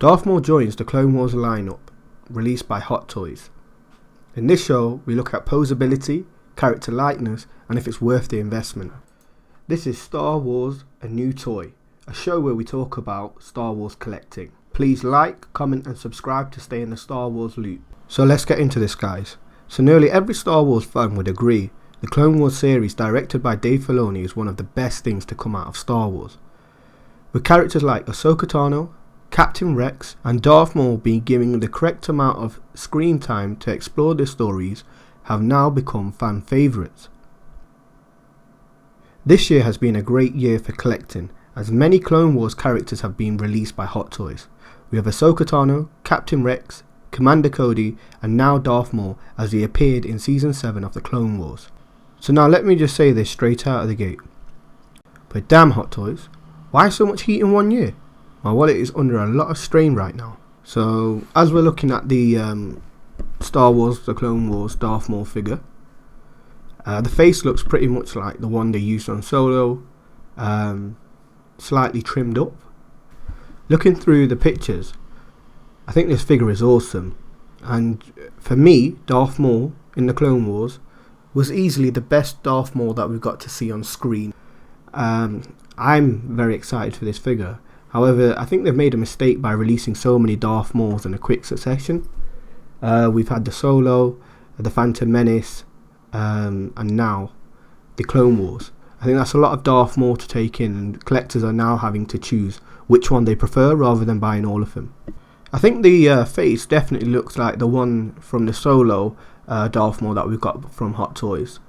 Darth Maul joins the Clone Wars lineup, released by Hot Toys. In this show, we look at posability, character likeness, and if it's worth the investment. This is Star Wars, a New Toy, a show where we talk about Star Wars collecting. Please like, comment and subscribe to stay in the Star Wars loop. So let's get into this, guys. So nearly every Star Wars fan would agree, the Clone Wars series directed by Dave Filoni is one of the best things to come out of Star Wars. With characters like Ahsoka Tano, Captain Rex and Darth Maul being given the correct amount of screen time to explore their stories, have now become fan favourites. This year has been a great year for collecting, as many Clone Wars characters have been released by Hot Toys. We have Ahsoka Tano, Captain Rex, Commander Cody and now Darth Maul as he appeared in Season 7 of the Clone Wars. So now let me just say this straight out of the gate. But damn Hot Toys, why so much heat in 1 year? My wallet is under a lot of strain right now. So as we're looking at the Star Wars, the Clone Wars Darth Maul figure, the face looks pretty much like the one they used on Solo, slightly trimmed up. Looking through the pictures, I think this figure is awesome, and for me, Darth Maul in the Clone Wars was easily the best Darth Maul that we got to see on screen. I'm very excited for this figure. However, I think they've made a mistake by releasing so many Darth Mauls in a quick succession. We've had the Solo, the Phantom Menace, and now the Clone Wars. I think that's a lot of Darth Maul to take in, and collectors are now having to choose which one they prefer rather than buying all of them. I think the face definitely looks like the one from the Solo Darth Maul that we got from Hot Toys.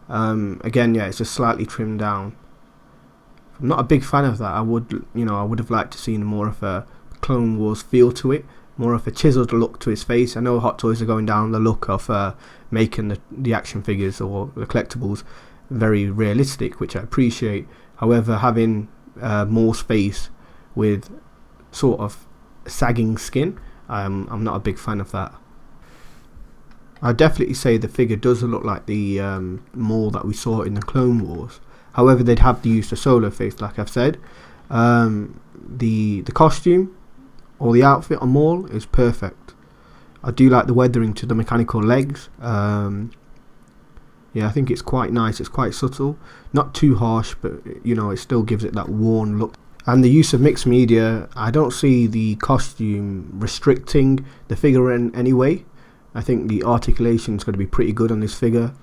Again, yeah, it's just slightly trimmed down. I'm not a big fan of that. I would have liked to see more of a Clone Wars feel to it, more of a chiseled look to his face. I know Hot Toys are going down the look of making the action figures or the collectibles very realistic, which I appreciate. However, having more space with sort of sagging skin, I'm not a big fan of that. I'd definitely say the figure does look like the Maul that we saw in the Clone Wars. However, they'd have to use the Solo face, like I've said. The costume or the outfit on Maul is perfect. I do like the weathering to the mechanical legs. Yeah, I think it's quite nice. It's quite subtle, not too harsh, but it still gives it that worn look. And the use of mixed media, I don't see the costume restricting the figure in any way. I think the articulation is going to be pretty good on this figure.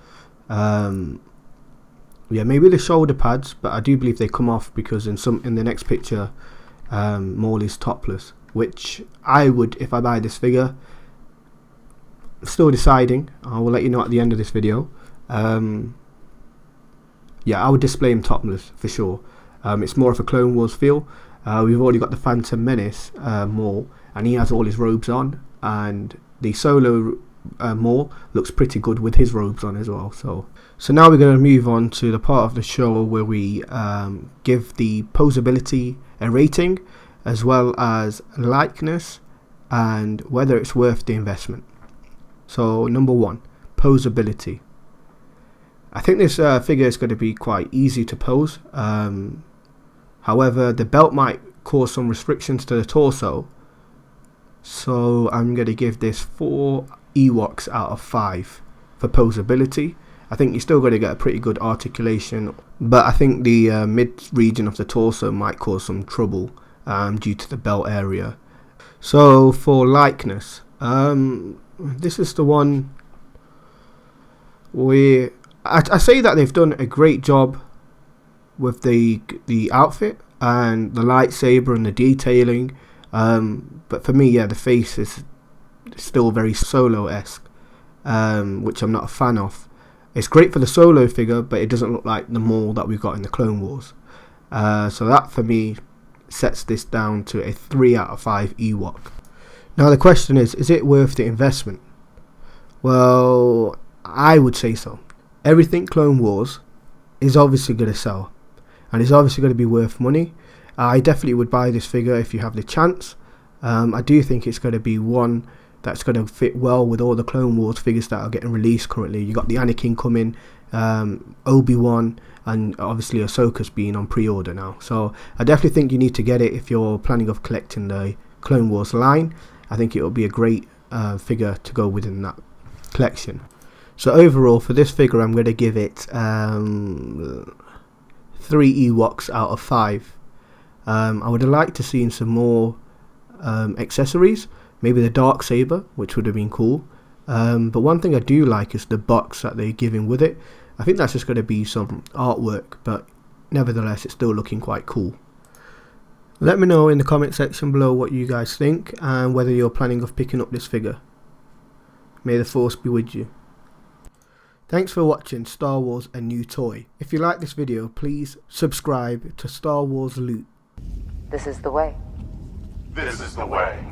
Yeah, maybe the shoulder pads, but I do believe they come off because in the next picture, Maul is topless, which I would, if I buy this figure. I'm still deciding. I will let you know at the end of this video. Yeah, I would display him topless for sure. It's more of a Clone Wars feel. We've already got the Phantom Menace Maul, and he has all his robes on, and the Solo Maul looks pretty good with his robes on as well. So now we're going to move on to the part of the show where we give the posability a rating, as well as likeness and whether it's worth the investment. So number 1, posability. I think this figure is going to be quite easy to pose. However, the belt might cause some restrictions to the torso, so I'm going to give this 4 Ewoks out of 5 for posability. I think you're still going to get a pretty good articulation, but I think the mid region of the torso might cause some trouble due to the belt area. So for likeness, this is the one where I say that they've done a great job with the outfit and the lightsaber and the detailing, but for me, yeah, the face is still very Solo-esque, which I'm not a fan of. It's great for the Solo figure, but it doesn't look like the Maul that we've got in the Clone Wars. So that for me sets this down to a 3 out of 5 Ewok. Now the question is it worth the investment? Well, I would say so. Everything Clone Wars is obviously going to sell, and it's obviously going to be worth money. I definitely would buy this figure if you have the chance. I do think it's going to be one that's going to fit well with all the Clone Wars figures that are getting released currently. You got the Anakin coming, Obi-Wan, and obviously Ahsoka's being on pre-order now. So I definitely think you need to get it if you're planning of collecting the Clone Wars line. I think it will be a great figure to go within that collection. So overall for this figure I'm going to give it 3 Ewoks out of 5. I would have liked to see some more accessories, maybe the dark saber, which would have been cool. But one thing I do like is the box that they're giving with it. I think that's just going to be some artwork, but nevertheless it's still looking quite cool. Let me know in the comment section below what you guys think and whether you're planning of picking up this figure. May the force be with you. Thanks for watching Star Wars A New Toy. If you like this video, please subscribe to Star Wars Loot. This is the way. This is the way.